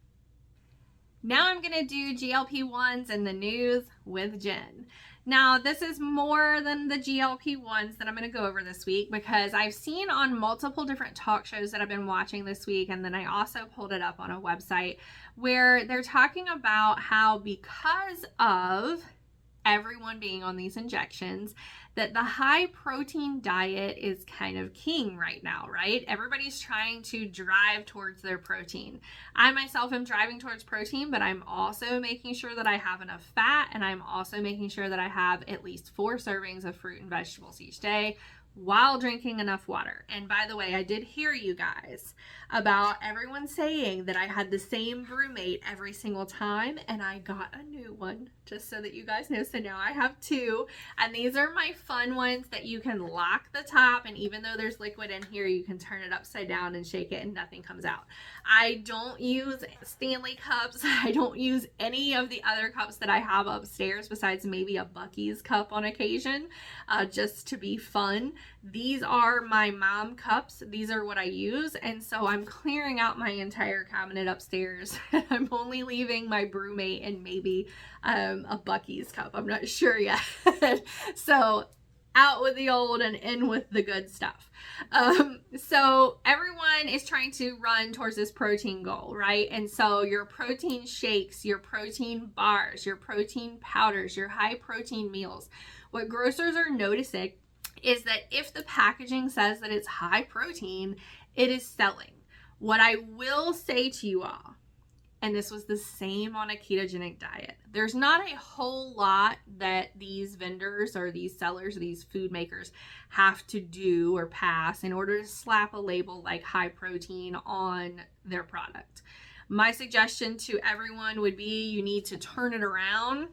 Speaker 1: Now I'm going to do GLP-1s in the news with Jen. Now, this is more than the GLP-1s that I'm going to go over this week, because I've seen on multiple different talk shows that I've been watching this week, and then I also pulled it up on a website where they're talking about how because of everyone being on these injections, that the high protein diet is kind of king right now, right? Everybody's trying to drive towards their protein. I myself am driving towards protein, but I'm also making sure that I have enough fat, and I'm also making sure that I have at least 4 servings of fruit and vegetables each day while drinking enough water. And by the way, I did hear you guys about everyone saying that I had the same brewmate every single time, and I got a new one, just so that you guys know. So now I have 2, and these are my fun ones that you can lock the top, and even though there's liquid in here, you can turn it upside down and shake it and nothing comes out. I don't use Stanley cups. I don't use any of the other cups that I have upstairs besides maybe a Buc-ee's cup on occasion, just to be fun. These are my mom cups. These are what I use, and so I'm clearing out my entire cabinet upstairs. I'm only leaving my brewmate and maybe a Buc-ee's cup. I'm not sure yet. So out with the old and in with the good stuff. So everyone is trying to run towards this protein goal, right? And so your protein shakes, your protein bars, your protein powders, your high protein meals, what grocers are noticing is that if the packaging says that it's high protein, it is selling. What I will say to you all, and this was the same on a ketogenic diet, there's not a whole lot that these vendors or these sellers, these food makers have to do or pass in order to slap a label like high protein on their product. My suggestion to everyone would be you need to turn it around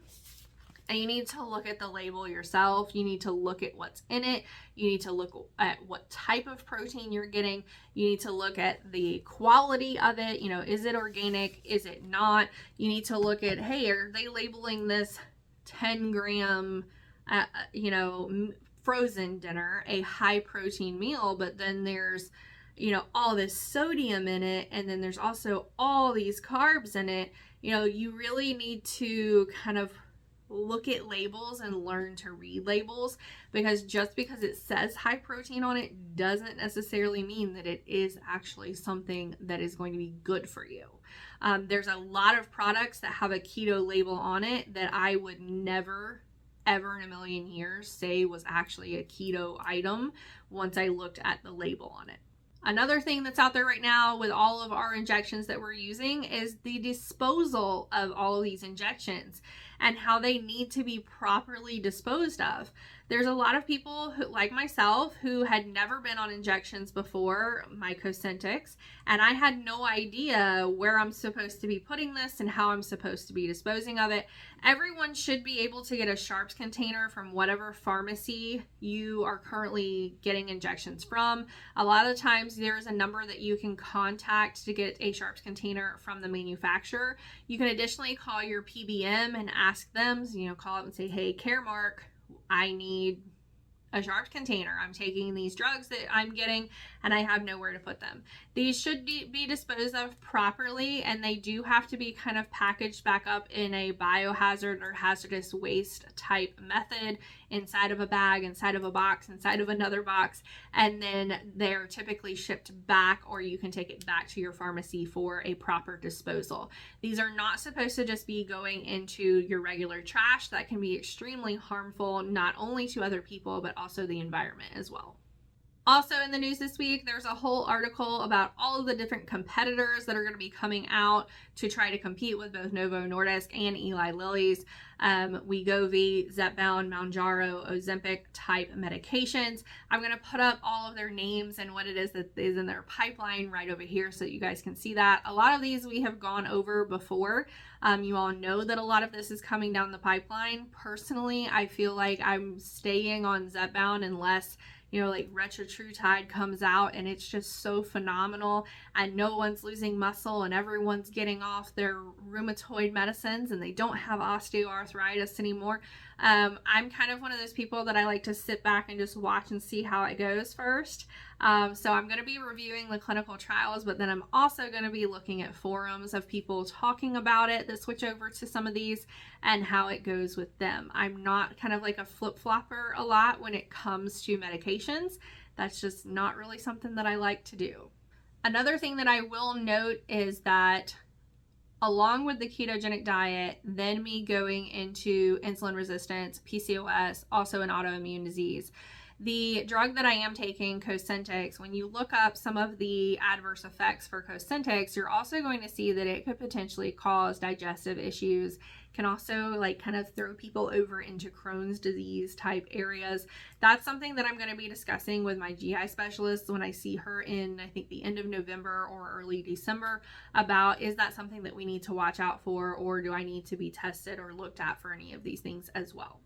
Speaker 1: and you need to look at the label yourself. You need to look at what's in it. You need to look at what type of protein you're getting. You need to look at the quality of it. You know, is it organic? Is it not? You need to look at, hey, are they labeling this 10 gram, frozen dinner a high protein meal, but then there's, all this sodium in it, and then there's also all these carbs in it. You really need to kind of look at labels and learn to read labels, because just because it says high protein on it doesn't necessarily mean that it is actually something that is going to be good for you. There's a lot of products that have a keto label on it that I would never ever in a million years say was actually a keto item once I looked at the label on it. Another thing that's out there right now with all of our injections that we're using is the disposal of all of these injections and how they need to be properly disposed of. There's a lot of people who, like myself, who had never been on injections before, my Cosentyx, and I had no idea where I'm supposed to be putting this and how I'm supposed to be disposing of it. Everyone should be able to get a sharps container from whatever pharmacy you are currently getting injections from. A lot of the times there's a number that you can contact to get a sharps container from the manufacturer. You can additionally call your PBM and ask them, call up and say, hey, Caremark, I need a sharps container. I'm taking these drugs that I'm getting and I have nowhere to put them. These should be disposed of properly, and they do have to be kind of packaged back up in a biohazard or hazardous waste type method, inside of a bag, inside of a box, inside of another box, and then they're typically shipped back, or you can take it back to your pharmacy for a proper disposal. These are not supposed to just be going into your regular trash. That can be extremely harmful, not only to other people, but also the environment as well. Also in the news this week, there's a whole article about all of the different competitors that are going to be coming out to try to compete with both Novo Nordisk and Eli Lilly's Wegovy, Zepbound, Mounjaro, Ozempic type medications. I'm going to put up all of their names and what it is that is in their pipeline right over here so that you guys can see that. A lot of these we have gone over before. You all know that a lot of this is coming down the pipeline. Personally, I feel like I'm staying on Zepbound unless like Retatrutide comes out and it's just so phenomenal and no one's losing muscle and everyone's getting off their rheumatoid medicines and they don't have osteoarthritis anymore. I'm kind of one of those people that I like to sit back and just watch and see how it goes first. So I'm going to be reviewing the clinical trials, but then I'm also going to be looking at forums of people talking about it that switch over to some of these and how it goes with them. I'm not kind of like a flip-flopper a lot when it comes to medications. That's just not really something that I like to do. Another thing that I will note is that along with the ketogenic diet, then me going into insulin resistance, PCOS, also an autoimmune disease. The drug that I am taking, Cosentyx, when you look up some of the adverse effects for Cosentyx, you're also going to see that it could potentially cause digestive issues, can also kind of throw people over into Crohn's disease type areas. That's something that I'm going to be discussing with my GI specialist when I see her in, I think, the end of November or early December about, is that something that we need to watch out for, or do I need to be tested or looked at for any of these things as well.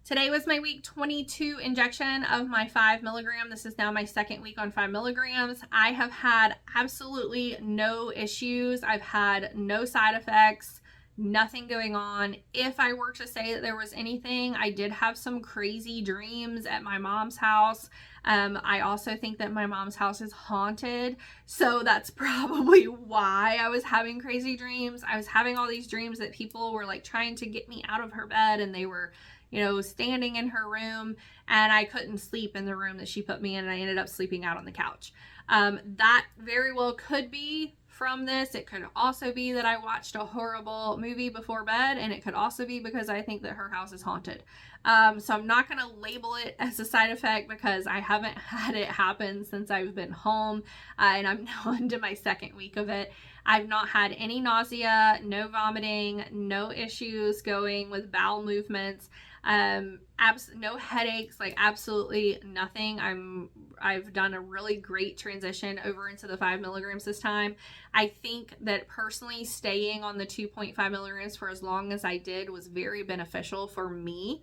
Speaker 1: Today was my week 22 injection of my 5 milligram. This is now my second week on 5 milligrams. I have had absolutely no issues. I've had no side effects, nothing going on. If I were to say that there was anything, I did have some crazy dreams at my mom's house. I also think that my mom's house is haunted, so that's probably why I was having crazy dreams. I was having all these dreams that people were like trying to get me out of her bed, and they were, you know, standing in her room, and I couldn't sleep in the room that she put me in, and I ended up sleeping out on the couch. That very well could be from this. It could also be that I watched a horrible movie before bed, and it could also be because I think that her house is haunted. So I'm not going to label it as a side effect because I haven't had it happen since I've been home, and I'm now into my second week of it. I've not had any nausea, no vomiting, no issues going with bowel movements, no headaches, like absolutely nothing. I've done a really great transition over into the 5 milligrams this time. I think that personally staying on the 2.5 milligrams for as long as I did was very beneficial for me.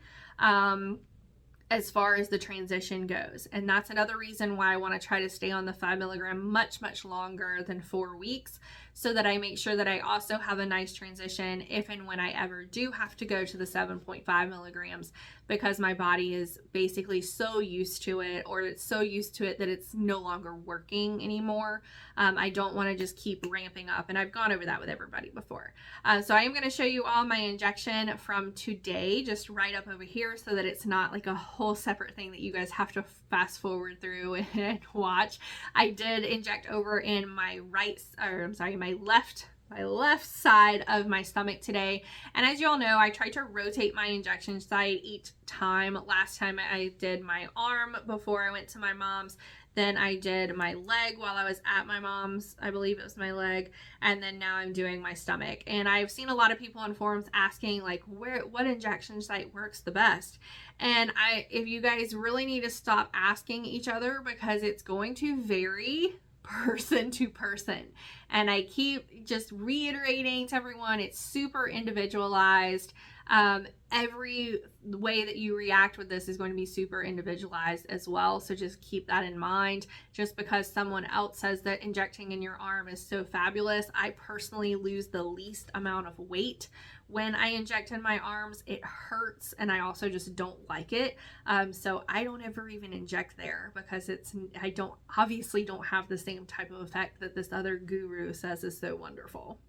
Speaker 1: As far as the transition goes. And that's another reason why I want to try to stay on the 5 milligram much longer than 4 weeks, so that I make sure that I also have a nice transition if and when I ever do have to go to the 7.5 milligrams, because my body is basically so used to it, or it's so used to it that it's no longer working anymore. I don't want to just keep ramping up, and I've gone over that with everybody before. So I am going to show you all my injection from today, just right up over here, so that it's not like a whole separate thing that you guys have to fast forward through and watch. I did inject over in my my left side of my stomach today. And as you all know, I try to rotate my injection site each time. Last time I did my arm before I went to my mom's. Then I did my leg while I was at my mom's. I believe it was my leg. And then now I'm doing my stomach. And I've seen a lot of people on forums asking like what injection site works the best. And if you guys really need to stop asking each other, because it's going to vary person to person. And I keep just reiterating to everyone, it's super individualized. Every way that you react with this is going to be super individualized as well. So just keep that in mind. Just because someone else says that injecting in your arm is so fabulous, I personally lose the least amount of weight when I inject in my arms. It hurts, and I also just don't like it. So I don't ever even inject there, because I don't have the same type of effect that this other guru says is so wonderful.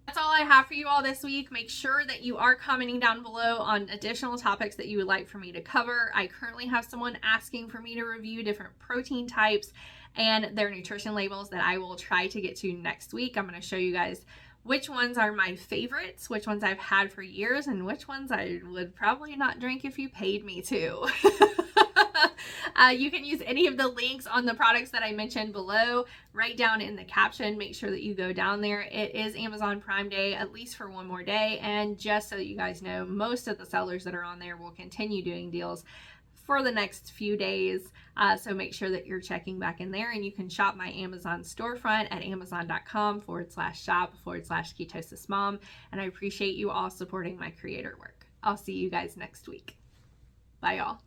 Speaker 1: That's all I have for you all this week. Make sure that you are commenting down below on additional topics that you would like for me to cover. I currently have someone asking for me to review different protein types and their nutrition labels that I will try to get to next week. I'm going to show you guys which ones are my favorites, which ones I've had for years, and which ones I would probably not drink if you paid me to. You can use any of the links on the products that I mentioned below right down in the caption. Make sure that you go down there. It is Amazon Prime Day, at least for one more day. And just so that you guys know, most of the sellers that are on there will continue doing deals for the next few days. So make sure that you're checking back in there, and you can shop my Amazon storefront at amazon.com/shop/KetosisMom. And I appreciate you all supporting my creator work. I'll see you guys next week. Bye, y'all.